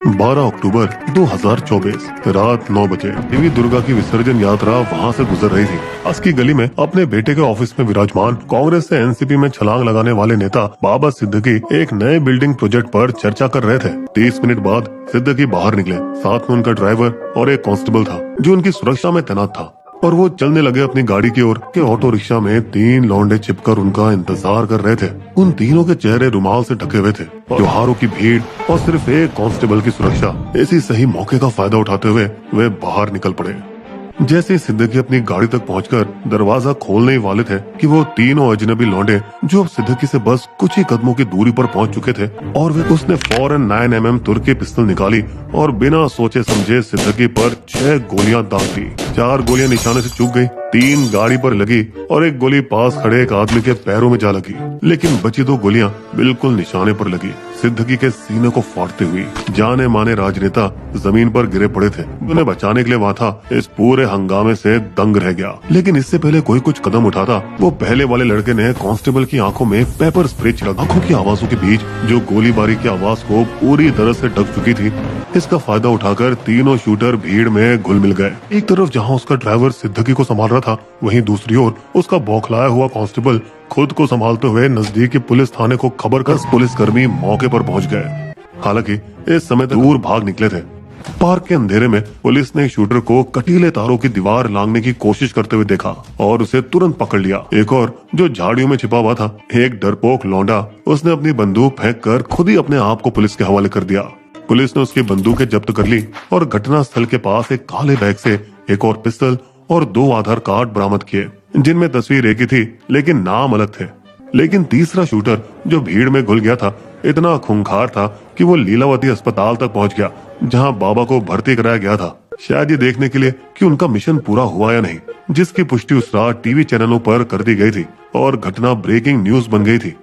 12 अक्टूबर 2024 रात 9 बजे देवी दुर्गा की विसर्जन यात्रा वहां से गुजर रही थी। पास की गली में अपने बेटे के ऑफिस में विराजमान कांग्रेस से एनसीपी में छलांग लगाने वाले नेता बाबा सिद्दीकी एक नए बिल्डिंग प्रोजेक्ट पर चर्चा कर रहे थे। 30 मिनट बाद सिद्दीकी बाहर निकले। साथ में उनका ड्राइवर और एक कांस्टेबल था जो उनकी सुरक्षा में तैनात था और वो चलने लगे अपनी गाड़ी की ओर के ऑटो रिक्शा में 3 लौंडे छिपकर उनका इंतजार कर रहे थे। उन तीनों के चेहरे रुमाल से ढके हुए थे। त्योहारों की भीड़ और सिर्फ एक कांस्टेबल की सुरक्षा, इसी सही मौके का फायदा उठाते हुए वे बाहर निकल पड़े। जैसे ही सिद्दीकी अपनी गाड़ी तक पहुंचकर दरवाजा खोलने ही वाले थे कि वो तीनों अजनबी लौंडे जो अब सिद्दीकी से बस कुछ ही कदमों की दूरी पर पहुंच चुके थे और वे उसने फौरन 9mm तुर्की पिस्तौल निकाली और बिना सोचे समझे सिद्दीकी पर 6 गोलियां दाग दी। 4 गोलियां निशाने से चूक गई, 3 गाड़ी पर लगी और एक गोली पास खड़े एक आदमी के पैरों में जा लगी। लेकिन बची 2 गोलियां बिल्कुल निशाने पर लगी, सिद्दीकी के सीने को फाड़ते हुई। जाने माने राजनेता जमीन पर गिरे पड़े थे। उन्हें बचाने के लिए वहाँ था, इस पूरे हंगामे से दंग रह गया। लेकिन इससे पहले कोई कुछ कदम उठाता, वो पहले वाले लड़के ने कांस्टेबल की आंखों में पेपर स्प्रे छिड़का। आंखों की आवाजों के बीच जो गोलीबारी की आवाज को पूरी तरह से ढक चुकी थी, इसका फायदा उठाकर तीनों शूटर भीड़ में घुल मिल गए। एक तरफ जहाँ उसका ड्राइवर सिद्दीकी को संभाल रहा था, वहीं दूसरी ओर उसका बौखलाया हुआ कांस्टेबल खुद को संभालते हुए नजदीकी पुलिस थाने को खबर कर पुलिसकर्मी मौके पर पहुंच गए। हालांकि इस समय तक दूर भाग निकले थे। पार्क के अंधेरे में पुलिस ने शूटर को कटीले तारों की दीवार लांघने की कोशिश करते हुए देखा और उसे तुरंत पकड़ लिया। एक और जो झाड़ियों में छिपा हुआ था, एक डरपोक लौंडा, उसने अपनी बंदूक फेंक कर खुद ही अपने आप को पुलिस के हवाले कर दिया। पुलिस ने उसकी बंदूकें जब्त कर ली और घटना स्थल के पास एक काले बैग से एक और पिस्तौल और 2 आधार कार्ड बरामद किए, जिनमें तस्वीर एक ही थी लेकिन नाम अलग थे। लेकिन तीसरा शूटर जो भीड़ में घुल गया था, इतना खूंखार था कि वो लीलावती अस्पताल तक पहुंच गया, जहां बाबा को भर्ती कराया गया था, शायद ये देखने के लिए कि उनका मिशन पूरा हुआ या नहीं, जिसकी पुष्टि उस रात टीवी चैनलों पर कर दी गई थी और घटना ब्रेकिंग न्यूज बन गई थी।